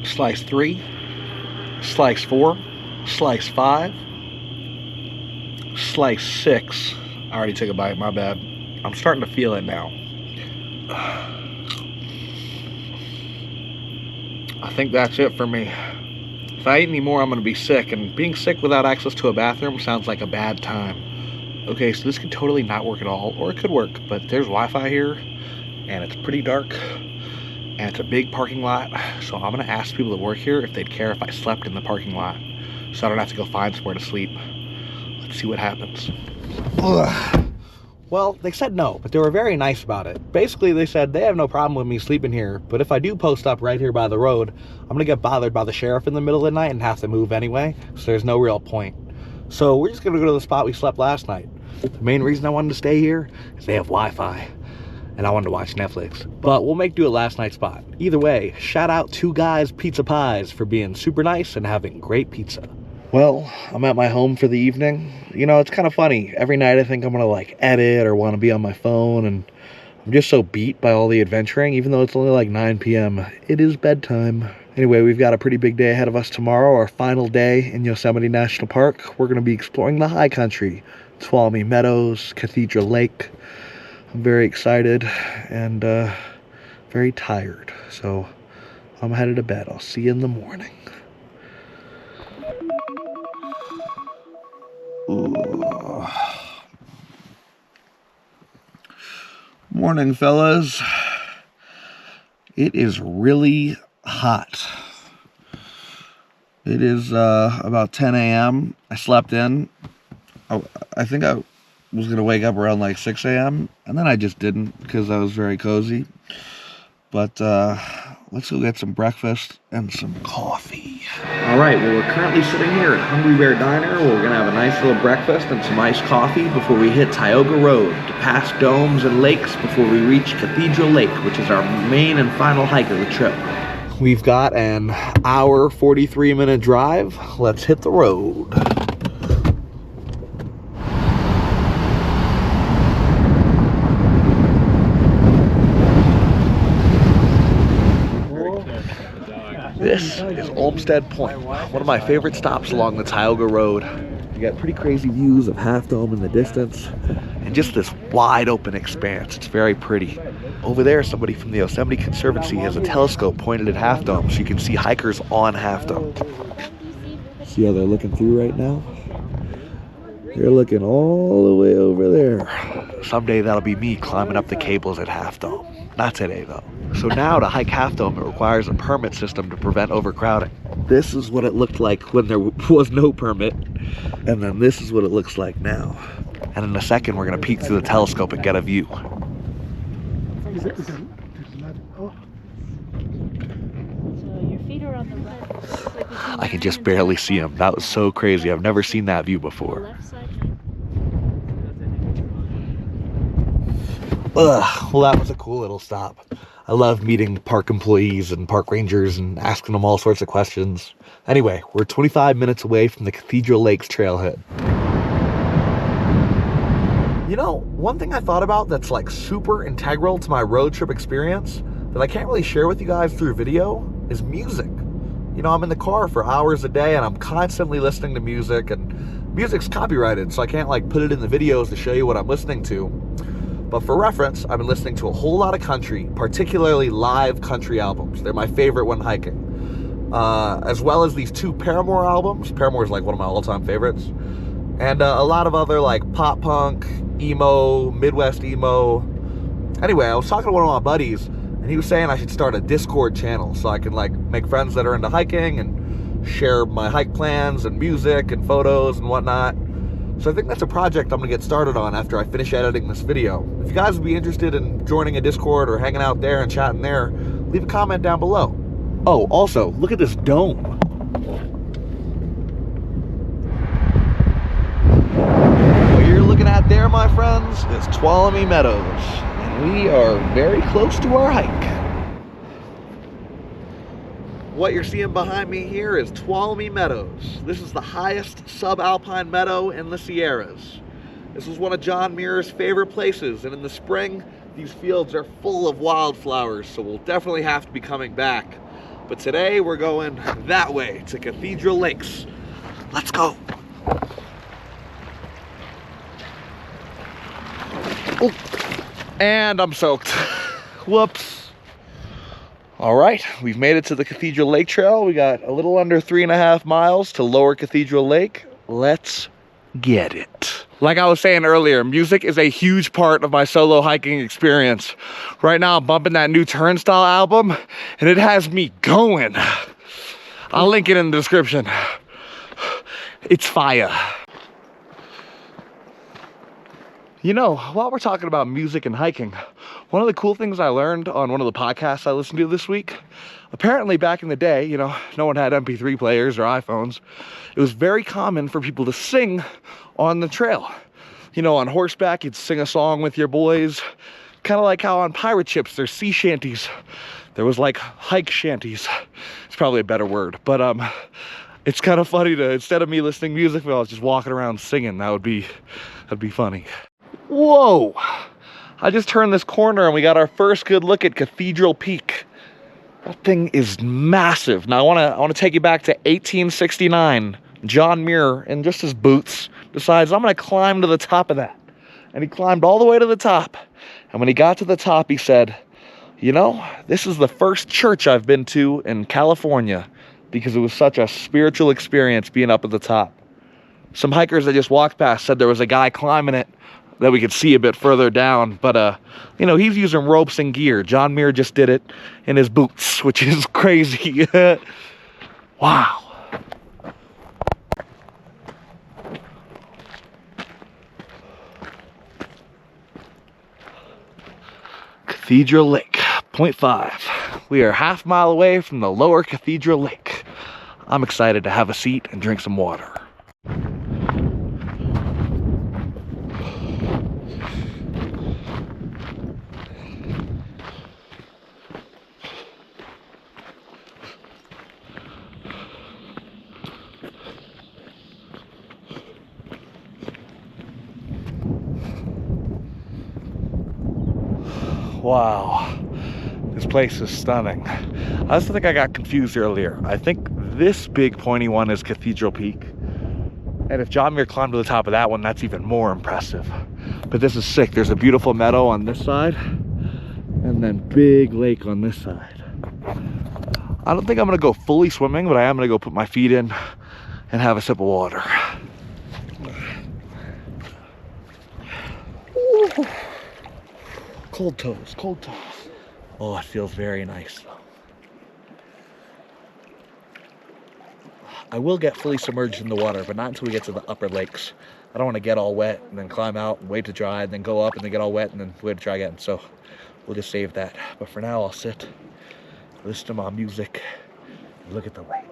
Slice 3. Slice 4. Slice 5. Slice 6. I already took a bite, my bad. I'm starting to feel it now. I think that's it for me. If I eat any more, I'm gonna be sick, and being sick without access to a bathroom sounds like a bad time. Okay, so this could totally not work at all, or it could work, but there's Wi-Fi here, and it's pretty dark, and it's a big parking lot, so I'm gonna ask people that work here if they'd care if I slept in the parking lot, so I don't have to go find somewhere to sleep. Let's see what happens. Ugh. Well, they said no, but they were very nice about it. Basically, they said they have no problem with me sleeping here, but if I do post up right here by the road, I'm gonna get bothered by the sheriff in the middle of the night and have to move anyway, so there's no real point. So we're just gonna go to the spot we slept last night. The main reason I wanted to stay here is they have Wi-Fi, and I wanted to watch Netflix. But we'll make do at last night's spot. Either way, shout out 2 Guys Pizza Pies for being super nice and having great pizza. Well, I'm at my home for the evening. You know, it's kind of funny. Every night I think I'm gonna like edit or want to be on my phone, and I'm just so beat by all the adventuring, even though it's only like 9 p.m. It is bedtime. Anyway, we've got a pretty big day ahead of us tomorrow, our final day in Yosemite National Park. We're gonna be exploring the high country, Tuolumne Meadows, Cathedral Lake. I'm very excited and very tired, so I'm headed to bed. I'll see you in the morning. Ooh. Morning, fellas. It is really hot. It is about 10 a.m. I slept in. I think I was gonna wake up around like 6 a.m. and then I just didn't because I was very cozy. But let's go get some breakfast and some coffee. All right, well, we're currently sitting here at Hungry Bear Diner where we're gonna have a nice little breakfast and some iced coffee before we hit Tioga Road to pass domes and lakes before we reach Cathedral Lake, which is our main and final hike of the trip. we've got an hour, 43-minute drive. Let's hit the road. This is Olmsted Point, one of my favorite stops along the Tioga Road. You got pretty crazy views of Half Dome in the distance and just this wide open expanse. It's very pretty. Over there, somebody from the Yosemite Conservancy has a telescope pointed at Half Dome so you can see hikers on Half Dome. See how they're looking through right now? They're looking all the way over there. Someday that'll be me climbing up the cables at Half Dome. Not today though. So now to hike Half Dome, it requires a permit system to prevent overcrowding. This is what it looked like when there was no permit. And then this is what it looks like now. And in a second, we're gonna peek through the telescope and get a view. So your feet are on the left. I can just barely see him. That was so crazy. I've never seen that view before. Well, that was a cool little stop. I love meeting park employees and park rangers and asking them all sorts of questions. Anyway, we're 25 minutes away from the Cathedral Lakes trailhead. You know, one thing I thought about that's like super integral to my road trip experience that I can't really share with you guys through video is music. You know, I'm in the car for hours a day and I'm constantly listening to music, and music's copyrighted, so I can't like put it in the videos to show you what I'm listening to. But for reference, I've been listening to a whole lot of country, particularly live country albums. They're my favorite when hiking. As well as these 2 Paramore albums. Paramore is like one of my all-time favorites. And a lot of other like pop punk, emo, Midwest emo. Anyway, I was talking to one of my buddies, and he was saying I should start a Discord channel so I can like make friends that are into hiking and share my hike plans and music and photos and whatnot. So I think that's a project I'm gonna get started on after I finish editing this video. If you guys would be interested in joining a Discord or hanging out there and chatting there, leave a comment down below. Oh, also, look at this dome. What you're looking at there, my friends, is Tuolumne Meadows. And we are very close to our hike. What you're seeing behind me here is Tuolumne Meadows. This is the highest subalpine meadow in the Sierras. This was one of John Muir's favorite places, and in the spring, these fields are full of wildflowers, so we'll definitely have to be coming back. But today, we're going that way to Cathedral Lakes. Let's go. Oh, and I'm soaked. Whoops. All right, we've made it to the Cathedral Lake Trail. We got a little under 3.5 miles to Lower Cathedral Lake. Let's get it. Like I was saying earlier, music is a huge part of my solo hiking experience. Right now, I'm bumping that new Turnstile album, and it has me going. I'll link it in the description. It's fire. You know, while we're talking about music and hiking, one of the cool things I learned on one of the podcasts I listened to this week, apparently back in the day, you know, no one had MP3 players or iPhones. It was very common for people to sing on the trail. You know, on horseback, you'd sing a song with your boys, kind of like how on pirate ships, there's sea shanties. There was like hike shanties. It's probably a better word, but it's kind of funny to, instead of me listening to music, I was just walking around singing. That'd be funny. Whoa! I just turned this corner and we got our first good look at Cathedral Peak. That thing is massive. Now I want to take you back to 1869. John Muir, in just his boots, decides I'm going to climb to the top of that. And he climbed all the way to the top. And when he got to the top, he said, you know, this is the first church I've been to in California because it was such a spiritual experience being up at the top. Some hikers that just walked past said there was a guy climbing it that we could see a bit further down, but you know, he's using ropes and gear. John Muir just did it in his boots, which is crazy. Wow. Cathedral Lake, 0.5. We are half mile away from the Lower Cathedral Lake. I'm excited to have a seat and drink some water. Wow, this place is stunning. I also think I got confused earlier. I think this big pointy one is Cathedral Peak. And if John Muir climbed to the top of that one, that's even more impressive. But this is sick. There's a beautiful meadow on this side, and then big lake on this side. I don't think I'm gonna go fully swimming, but I am gonna go put my feet in and have a sip of water. Ooh. Cold toes, cold toes. Oh, it feels very nice. I will get fully submerged in the water, but not until we get to the upper lakes. I don't want to get all wet and then climb out and wait to dry and then go up and then get all wet and then wait to dry again. So we'll just save that. But for now, I'll sit, listen to my music, and look at the lake.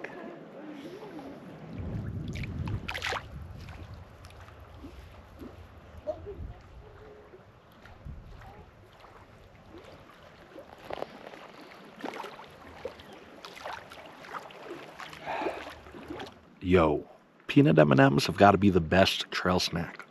Yo, peanut M&Ms have got to be the best trail snack.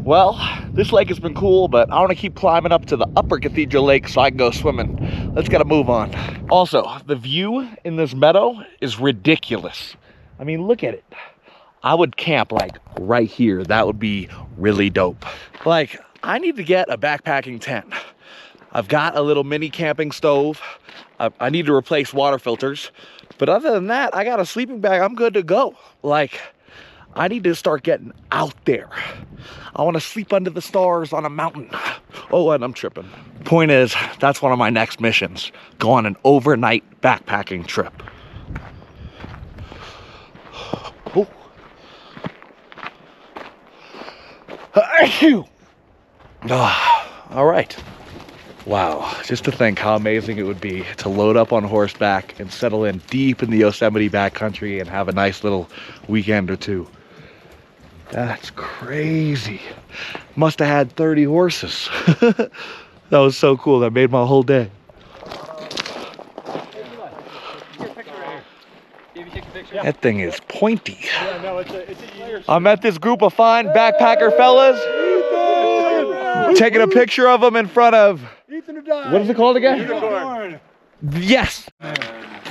Well, this lake has been cool, but I want to keep climbing up to the upper Cathedral Lake so I can go swimming. Let's gotta move on. Also, the view in this meadow is ridiculous. I mean, look at it. I would camp like right here. That would be really dope. Like, I need to get a backpacking tent. I've got a little mini camping stove. I need to replace water filters. But other than that, I got a sleeping bag. I'm good to go. Like, I need to start getting out there. I want to sleep under the stars on a mountain. Oh, and I'm tripping. Point is, that's one of my next missions. Go on an overnight backpacking trip. Oh. All right. Wow, just to think how amazing it would be to load up on horseback and settle in deep in the Yosemite backcountry and have a nice little weekend or two. That's crazy. Must have had 30 horses. That was so cool. That made my whole day. That thing is pointy. I met this group of fine backpacker fellas. Taking a picture of them in front of, what is it called again? Yes.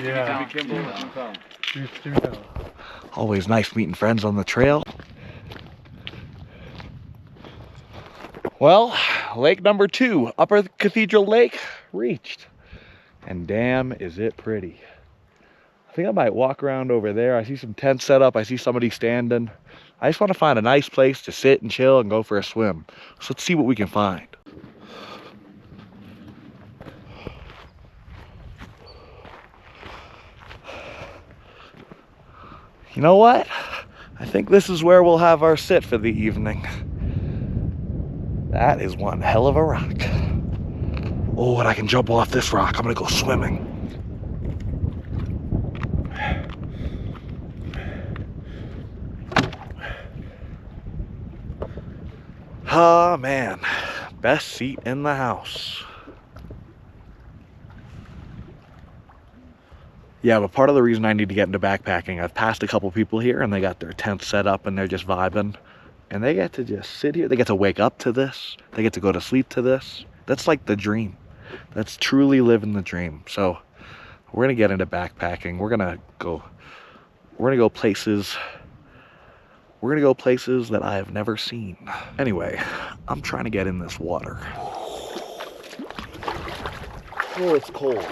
Yeah. Always nice meeting friends on the trail. Well, lake number 2, Upper Cathedral Lake, reached. And damn, is it pretty. I think I might walk around over there. I see some tents set up. I see somebody standing. I just want to find a nice place to sit and chill and go for a swim. So let's see what we can find. You know what? I think this is where we'll have our sit for the evening. That is one hell of a rock. Oh, and I can jump off this rock. I'm gonna go swimming. Ah, man. Best seat in the house. Yeah, but part of the reason I need to get into backpacking, I've passed a couple people here and they got their tents set up and they're just vibing. And they get to just sit here. They get to wake up to this. They get to go to sleep to this. That's like the dream. That's truly living the dream. So we're gonna get into backpacking. We're gonna go places. We're gonna go places that I have never seen. Anyway, I'm trying to get in this water. Oh, it's cold.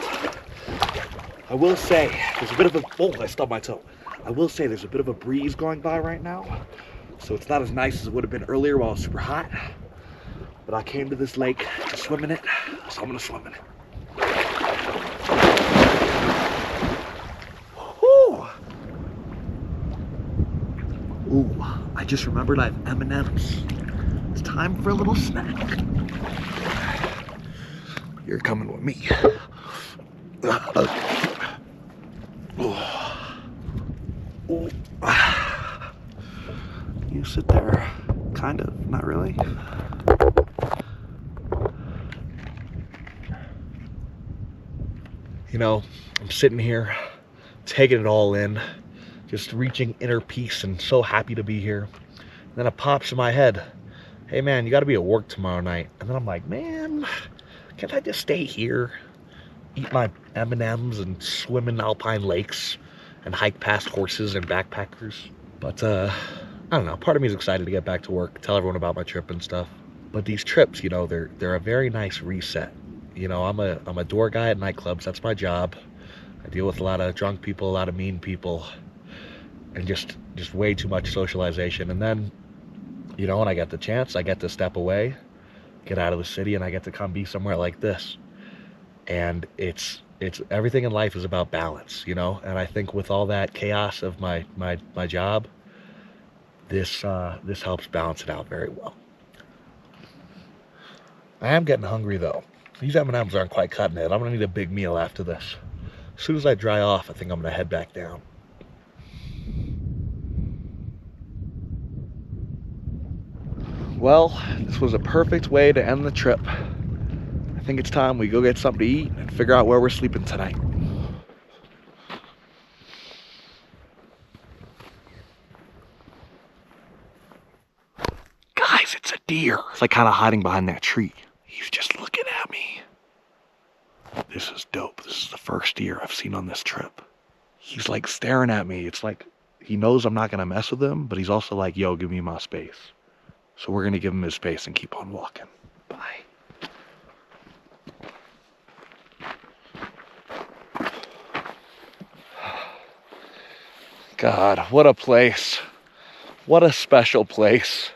I will say, there's a bit of a, oh, I stubbed my toe. I will say there's a bit of a breeze going by right now. So it's not as nice as it would have been earlier while it was super hot. But I came to this lake to swim in it, so I'm gonna swim in it. Whew. Ooh, I just remembered I have M&Ms. It's time for a little snack. You're coming with me. Ooh. You sit there, kind of, not really. You know, I'm sitting here, taking it all in, just reaching inner peace and so happy to be here. Then it pops in my head, hey man, you gotta be at work tomorrow night. And then I'm like, man, can't I just stay here, eat my M&Ms and swim in alpine lakes and hike past horses and backpackers? But I don't know, part of me is excited to get back to work, tell everyone about my trip and stuff. But these trips, you know, they're a very nice reset. You know, I'm a door guy at nightclubs, that's my job. I deal with a lot of drunk people, a lot of mean people, and just way too much socialization. And then, you know, when I get the chance, I get to step away, get out of the city, and I get to come be somewhere like this. And it's everything in life is about balance, you know. And I think with all that chaos of my job, this helps balance it out very well. I am getting hungry though. These M&Ms aren't quite cutting it. I'm gonna need a big meal after this. As soon as I dry off, I think I'm gonna head back down. Well, this was a perfect way to end the trip. I think it's time we go get something to eat and figure out where we're sleeping tonight. Guys, it's a deer. It's like kind of hiding behind that tree. He's just looking at me. This is dope. This is the first deer I've seen on this trip. He's like staring at me. It's like he knows I'm not gonna mess with him, but he's also like, yo, give me my space. So we're gonna give him his space and keep on walking. Bye. God, what a place. What a special place.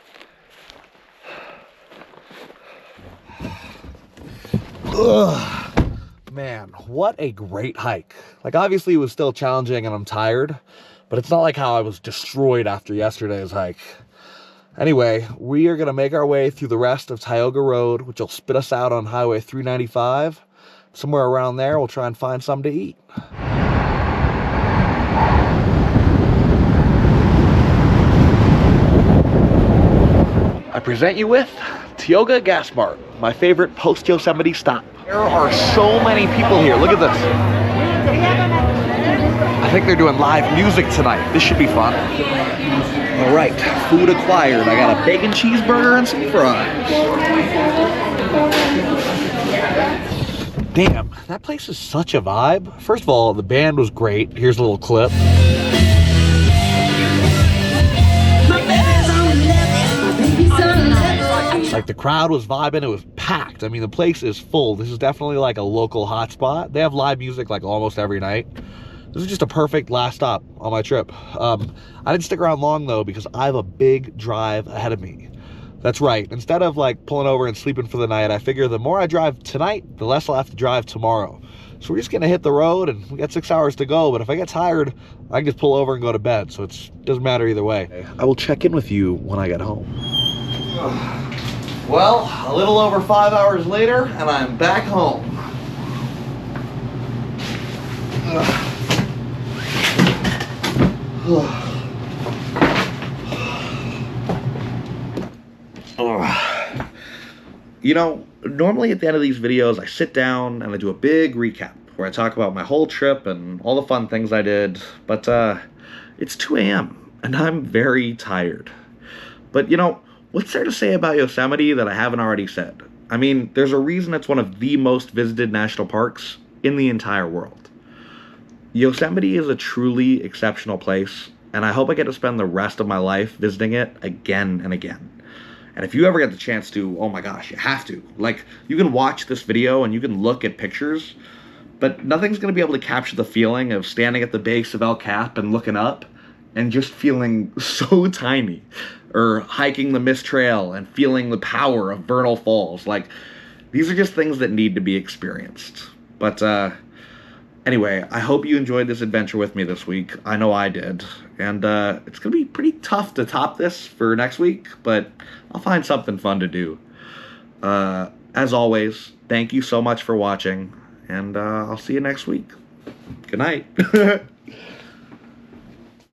Ugh. Man, what a great hike. Like, obviously it was still challenging and I'm tired, but it's not like how I was destroyed after yesterday's hike. Anyway, we are gonna make our way through the rest of Tioga Road, which will spit us out on Highway 395. Somewhere around there, we'll try and find something to eat. I present you with Tioga Gas Mart, my favorite post-Yosemite stop. There are so many people here. Look at this. I think they're doing live music tonight. This should be fun. All right, food acquired. I got a bacon cheeseburger and some fries. Damn, that place is such a vibe. First of all, the band was great. Here's a little clip. Like, the crowd was vibing, it was packed. I mean, the place is full. This is definitely like a local hotspot. They have live music like almost every night. This is just a perfect last stop on my trip. I didn't stick around long though, because I have a big drive ahead of me. That's right, instead of like pulling over and sleeping for the night, I figure the more I drive tonight, the less I'll have to drive tomorrow. So we're just gonna hit the road and we got 6 hours to go, but if I get tired, I can just pull over and go to bed. So it doesn't matter either way. I will check in with you when I get home. Well, a little over 5 hours later, and I'm back home. You know, normally at the end of these videos, I sit down and I do a big recap where I talk about my whole trip and all the fun things I did, but it's 2 a.m. and I'm very tired. But you know, what's there to say about Yosemite that I haven't already said? I mean, there's a reason it's one of the most visited national parks in the entire world. Yosemite is a truly exceptional place, and I hope I get to spend the rest of my life visiting it again and again. And if you ever get the chance to, oh my gosh, you have to. Like, you can watch this video and you can look at pictures, but nothing's going to be able to capture the feeling of standing at the base of El Cap and looking up and just feeling so tiny. Or hiking the Mist Trail and feeling the power of Vernal Falls. Like, these are just things that need to be experienced. But anyway, I hope you enjoyed this adventure with me this week. I know I did. And it's going to be pretty tough to top this for next week, but I'll find something fun to do. As always, thank you so much for watching, and I'll see you next week. Good night.